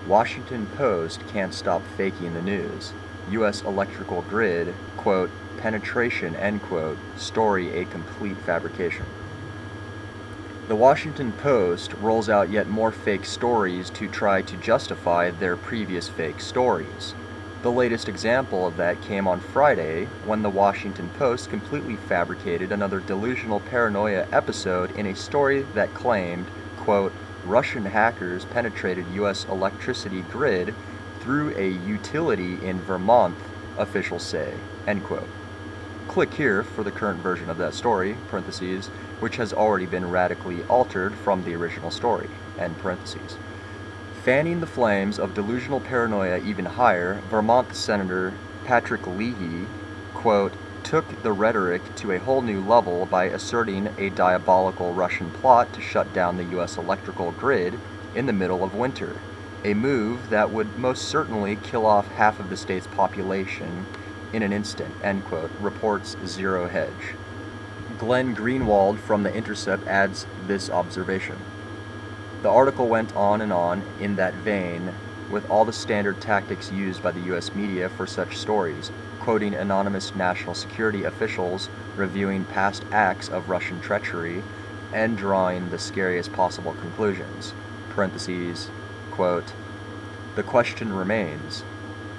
Washington Post can't stop faking the news. U.S. electrical grid, quote, penetration, end quote, story a complete fabrication. The Washington Post rolls out yet more fake stories to try to justify their previous fake stories. The latest example of that came on Friday when the Washington Post completely fabricated another delusional paranoia episode in a story that claimed, quote, Russian hackers penetrated U.S. electricity grid through a utility in Vermont, officials say, end quote. Click here for the current version of that story, parentheses, which has already been radically altered from the original story, end parentheses. Fanning the flames of delusional paranoia even higher, Vermont Senator Patrick Leahy, quote, took the rhetoric to a whole new level by asserting a diabolical Russian plot to shut down the U.S. electrical grid in the middle of winter, a move that would most certainly kill off half of the state's population in an instant, end quote, reports Zero Hedge. Glenn Greenwald from The Intercept adds this observation. The article went on in that vein with all the standard tactics used by the U.S. media for such stories, quoting anonymous national security officials reviewing past acts of Russian treachery and drawing the scariest possible conclusions. Parentheses, quote, the question remains,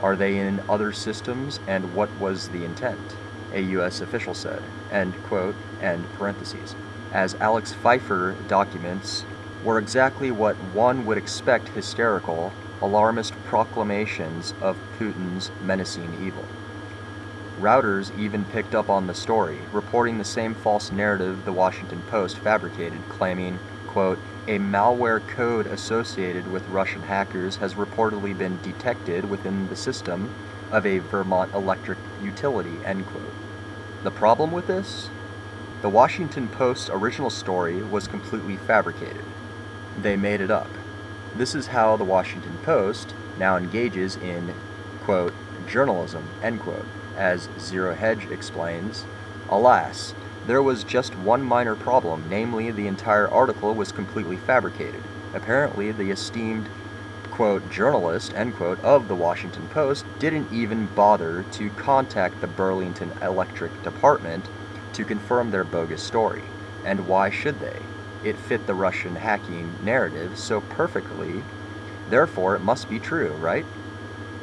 are they in other systems and what was the intent? A U.S. official said, end quote, end parentheses. As Alex Pfeiffer documents, were exactly what one would expect hysterical, alarmist proclamations of Putin's menacing evil. Routers even picked up on the story, reporting the same false narrative the Washington Post fabricated, claiming, quote, a malware code associated with Russian hackers has reportedly been detected within the system of a Vermont electric utility, end quote. The problem with this? The Washington Post's original story was completely fabricated. They made it up. This is how the Washington Post now engages in, quote, journalism, end quote. As Zero Hedge explains, alas, there was just one minor problem, namely the entire article was completely fabricated. Apparently, the esteemed, quote, journalist, end quote, of the Washington Post didn't even bother to contact the Burlington Electric Department to confirm their bogus story. And why should they? It fit the Russian hacking narrative so perfectly, therefore it must be true, right?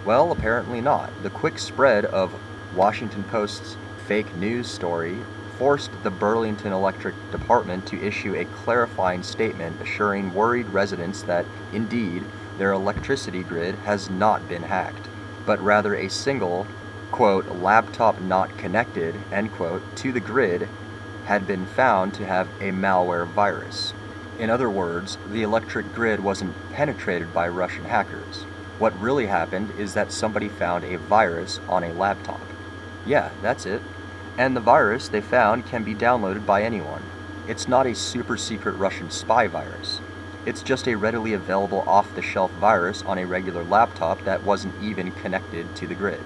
Well, apparently not. The quick spread of Washington Post's fake news story forced the Burlington Electric Department to issue a clarifying statement assuring worried residents that, indeed, their electricity grid has not been hacked, but rather a single, quote, laptop not connected, end quote, to the grid had been found to have a malware virus. In other words, the electric grid wasn't penetrated by Russian hackers. What really happened is that somebody found a virus on a laptop. Yeah, that's it. And the virus they found can be downloaded by anyone. It's not a super secret Russian spy virus. It's just a readily available off-the-shelf virus on a regular laptop that wasn't even connected to the grid.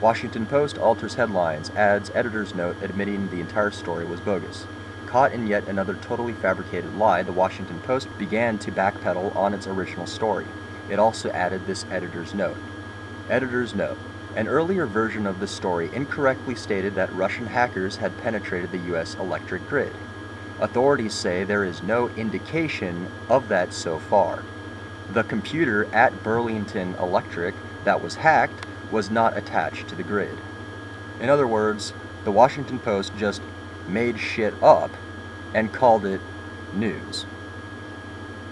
Washington Post alters headlines, adds editor's note admitting the entire story was bogus. Caught in yet another totally fabricated lie, the Washington Post began to backpedal on its original story. It also added this editor's note. Editor's note. An earlier version of the story incorrectly stated that Russian hackers had penetrated the U.S. electric grid. Authorities say there is no indication of that so far. The computer at Burlington Electric that was hacked was not attached to the grid. In other words, the Washington Post just made shit up and called it news.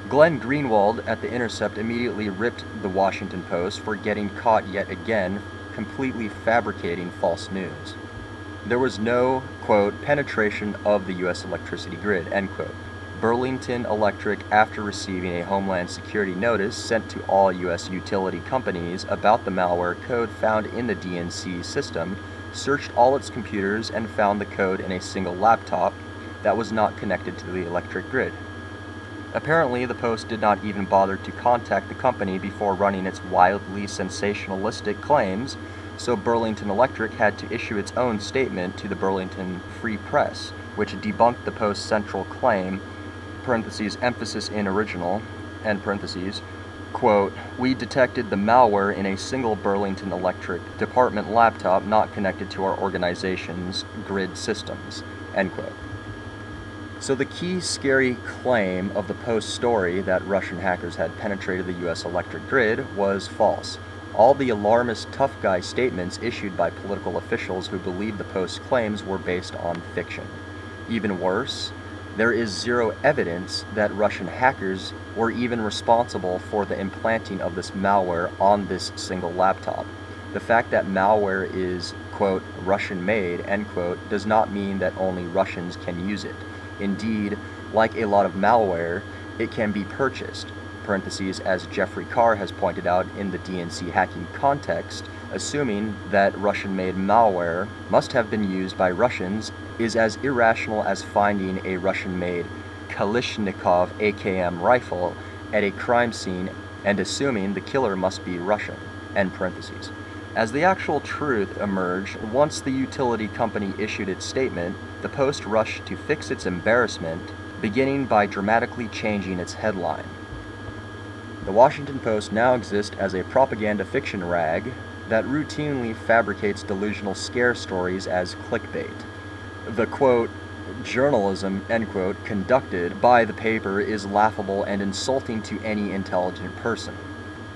Glenn Greenwald at The Intercept immediately ripped the Washington Post for getting caught yet again completely fabricating false news. There was no, quote, penetration of the U.S. electricity grid, end quote. Burlington Electric, after receiving a Homeland Security notice sent to all U.S. utility companies about the malware code found in the DNC system, searched all its computers and found the code in a single laptop that was not connected to the electric grid. Apparently, the Post did not even bother to contact the company before running its wildly sensationalistic claims, so Burlington Electric had to issue its own statement to the Burlington Free Press, which debunked the Post's central claim, parentheses, emphasis in original, end parentheses, quote, "We detected the malware in a single Burlington Electric Department laptop not connected to our organization's grid systems," end quote. So the key scary claim of the Post story that Russian hackers had penetrated the US electric grid was false. All the alarmist tough guy statements issued by political officials who believed the Post's claims were based on fiction. Even worse, there is zero evidence that Russian hackers were even responsible for the implanting of this malware on this single laptop. The fact that malware is, quote, Russian-made, end quote, does not mean that only Russians can use it. Indeed, like a lot of malware, it can be purchased, parentheses, as Jeffrey Carr has pointed out in the DNC hacking context. Assuming that Russian-made malware must have been used by Russians is as irrational as finding a Russian-made Kalashnikov AKM rifle at a crime scene and assuming the killer must be Russian, end parentheses. As the actual truth emerged, once the utility company issued its statement, the Post rushed to fix its embarrassment, beginning by dramatically changing its headline. The Washington Post now exists as a propaganda fiction rag that routinely fabricates delusional scare stories as clickbait. The, quote, journalism, end quote, conducted by the paper is laughable and insulting to any intelligent person.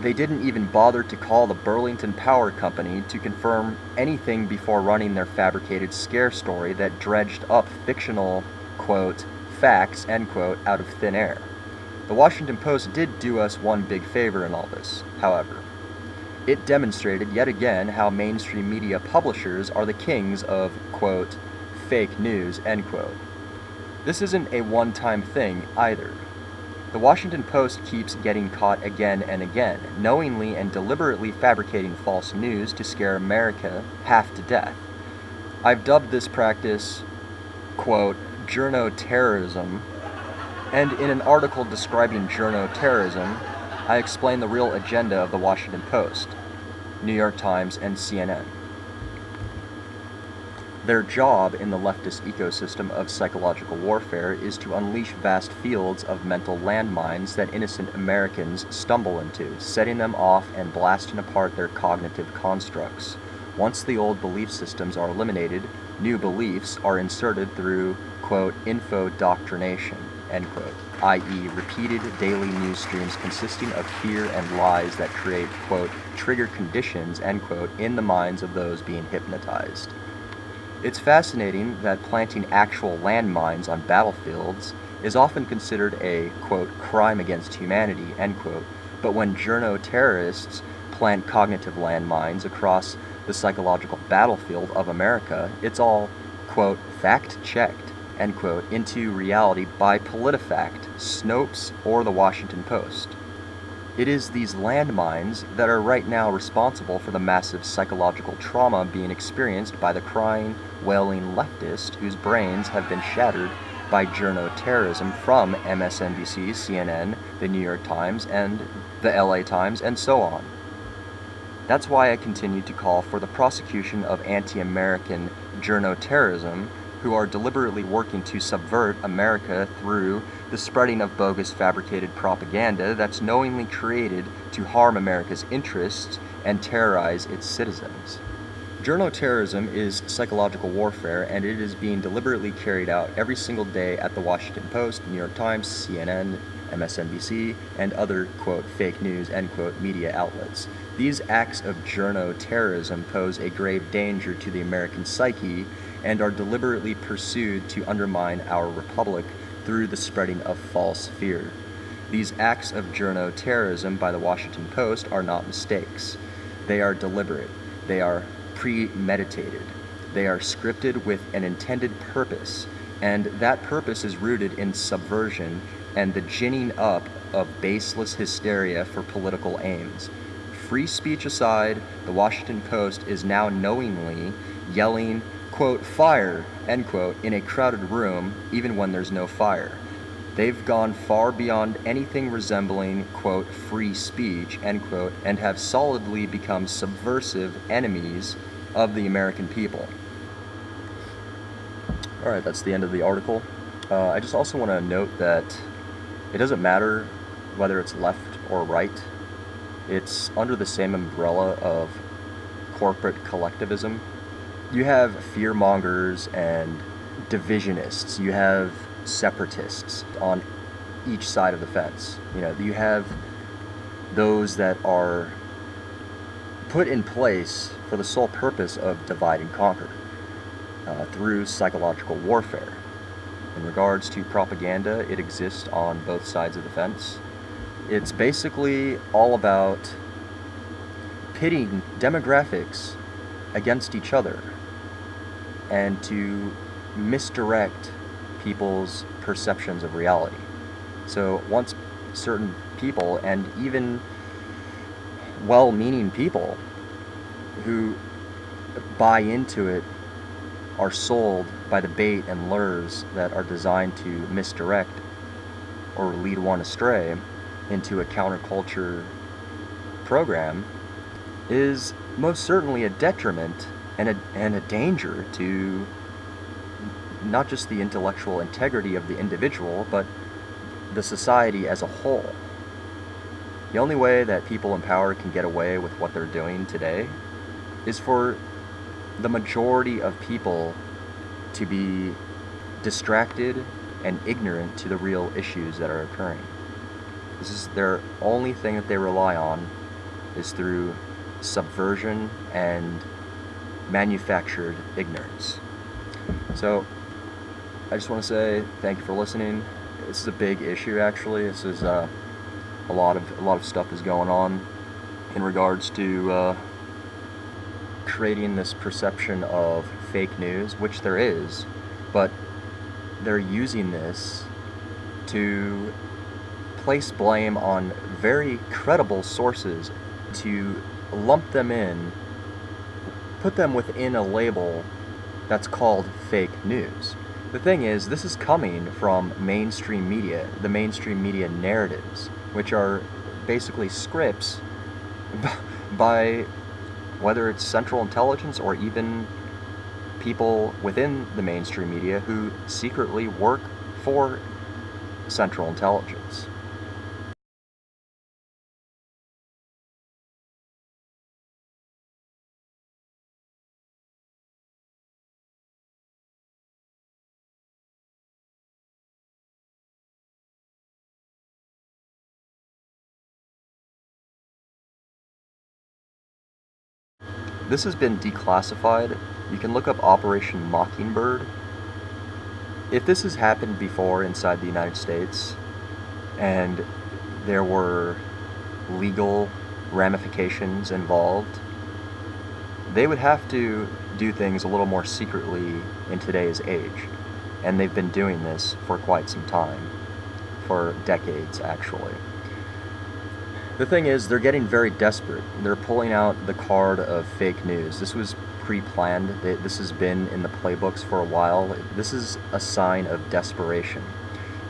They didn't even bother to call the Burlington Power Company to confirm anything before running their fabricated scare story that dredged up fictional, quote, facts, end quote, out of thin air. The Washington Post did do us one big favor in all this, however. It demonstrated yet again how mainstream media publishers are the kings of, quote, fake news, end quote. This isn't a one-time thing either. The Washington Post keeps getting caught again and again, knowingly and deliberately fabricating false news to scare America half to death. I've dubbed this practice, quote, journo-terrorism, and in an article describing journo-terrorism, I explain the real agenda of the Washington Post, New York Times, and CNN. Their job in the leftist ecosystem of psychological warfare is to unleash vast fields of mental landmines that innocent Americans stumble into, setting them off and blasting apart their cognitive constructs. Once the old belief systems are eliminated, new beliefs are inserted through, quote, infodoctrination, end quote, i.e. repeated daily news streams consisting of fear and lies that create, quote, trigger conditions, end quote, in the minds of those being hypnotized. It's fascinating that planting actual landmines on battlefields is often considered a, quote, crime against humanity, end quote, but when journo-terrorists plant cognitive landmines across the psychological battlefield of America, it's all, quote, fact-checked, end quote, into reality by PolitiFact, Snopes, or the Washington Post. It is these landmines that are right now responsible for the massive psychological trauma being experienced by the crying, wailing leftist whose brains have been shattered by journo-terrorism from MSNBC, CNN, the New York Times, and the LA Times, and so on. That's why I continue to call for the prosecution of anti-American journo-terrorism who are deliberately working to subvert America through the spreading of bogus fabricated propaganda that's knowingly created to harm America's interests and terrorize its citizens. Journo-terrorism is psychological warfare, and it is being deliberately carried out every single day at the Washington Post, New York Times, CNN, MSNBC, and other, quote, fake news, end quote, media outlets. These acts of journo-terrorism pose a grave danger to the American psyche and are deliberately pursued to undermine our republic through the spreading of false fear. These acts of journo-terrorism by the Washington Post are not mistakes. They are deliberate. They are premeditated. They are scripted with an intended purpose, and that purpose is rooted in subversion and the ginning up of baseless hysteria for political aims. Free speech aside, the Washington Post is now knowingly yelling, quote, fire, end quote, in a crowded room, even when there's no fire. They've gone far beyond anything resembling, quote, free speech, end quote, and have solidly become subversive enemies of the American people. All right, that's the end of the article. I just also want to note that it doesn't matter whether it's left or right. It's under the same umbrella of corporate collectivism. You have fearmongers and divisionists. You have separatists on each side of the fence. You have those that are put in place for the sole purpose of divide and conquer through psychological warfare. In regards to propaganda, it exists on both sides of the fence. It's basically all about pitting demographics against each other and to misdirect people's perceptions of reality. So once certain people, and even well-meaning people who buy into it, are sold by the bait and lures that are designed to misdirect or lead one astray into a counterculture program, is most certainly a detriment and a danger to not just the intellectual integrity of the individual, but the society as a whole. The only way that people in power can get away with what they're doing today is for the majority of people to be distracted and ignorant to the real issues that are occurring. This is their only thing that they rely on, is through subversion and manufactured ignorance. So I just want to say thank you for listening. This is a big issue, actually. This is a lot of stuff is going on in regards to creating this perception of fake news, which there is, but they're using this to place blame on very credible sources, to lump them in, put them within a label that's called fake news. The thing is, this is coming from mainstream media, the mainstream media narratives, which are basically scripts by whether it's Central Intelligence or even people within the mainstream media who secretly work for Central Intelligence. This has been declassified. You can look up Operation Mockingbird. If this has happened before inside the United States, and there were legal ramifications involved, they would have to do things a little more secretly in today's age. And they've been doing this for quite some time, for decades actually. The thing is, they're getting very desperate. They're pulling out the card of fake news. This was pre-planned. This has been in the playbooks for a while. This is a sign of desperation.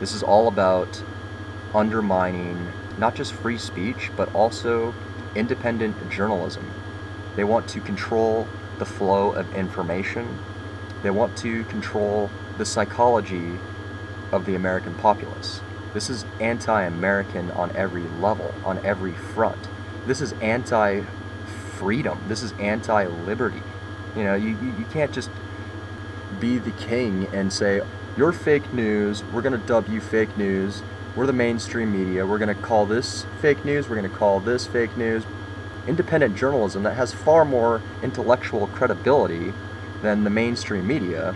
This is all about undermining not just free speech, but also independent journalism. They want to control the flow of information. They want to control the psychology of the American populace. This is anti-American on every level, on every front. This is anti-freedom. This is anti-liberty. You can't just be the king and say, you're fake news, we're going to dub you fake news, we're the mainstream media, we're going to call this fake news, we're going to call this fake news. Independent journalism that has far more intellectual credibility than the mainstream media,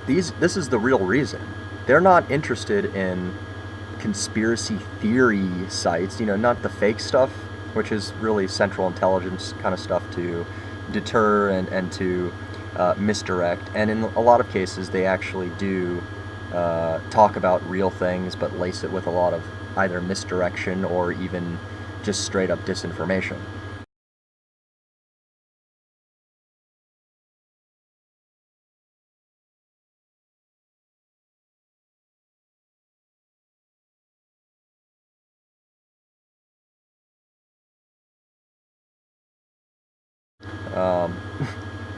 this is the real reason. They're not interested in conspiracy theory sites, not the fake stuff, which is really Central Intelligence kind of stuff to deter and to misdirect. And in a lot of cases, they actually do talk about real things, but lace it with a lot of either misdirection or even just straight up disinformation.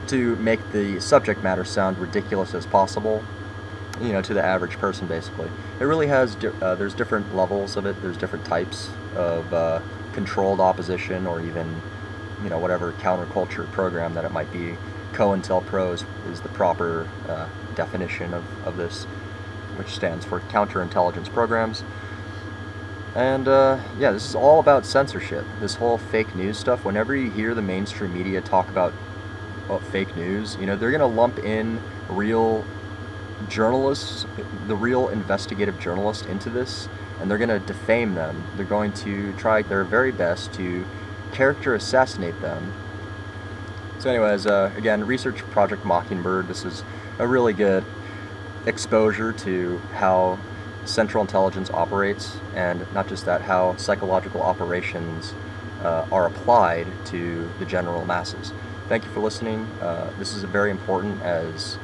To make the subject matter sound ridiculous as possible, to the average person, basically. It really has, there's different levels of it, there's different types of controlled opposition or even, whatever counterculture program that it might be. COINTELPRO is the proper definition of this, which stands for counterintelligence programs. And yeah, this is all about censorship. This whole fake news stuff. Whenever you hear the mainstream media talk about fake news, they're going to lump in real journalists, the real investigative journalists, into this, and they're going to defame them. They're going to try their very best to character assassinate them. So anyways, again, research Project Mockingbird. This is a really good exposure to how Central Intelligence operates, and not just that, how psychological operations are applied to the general masses. Thank you for listening. This is very important as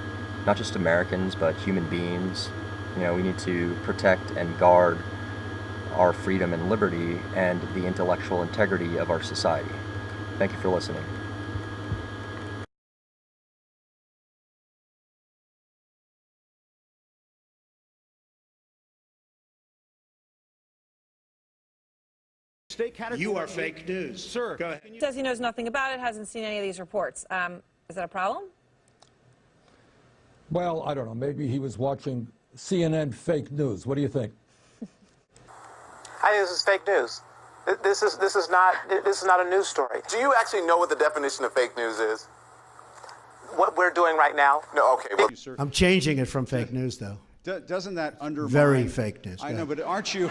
not just Americans, but human beings. We need to protect and guard our freedom and liberty and the intellectual integrity of our society. Thank you for listening. You are fake news. Sir, go ahead. He says he knows nothing about it, hasn't seen any of these reports. Is that a problem? well, I don't know. Maybe he was watching CNN fake news. What do you think? I think this is fake news. This is not a news story. Do you actually know what the definition of fake news is? What we're doing right now. No, okay. Well, I'm changing it from fake news, though. Doesn't that undermine... Very fake news. I know, but aren't you...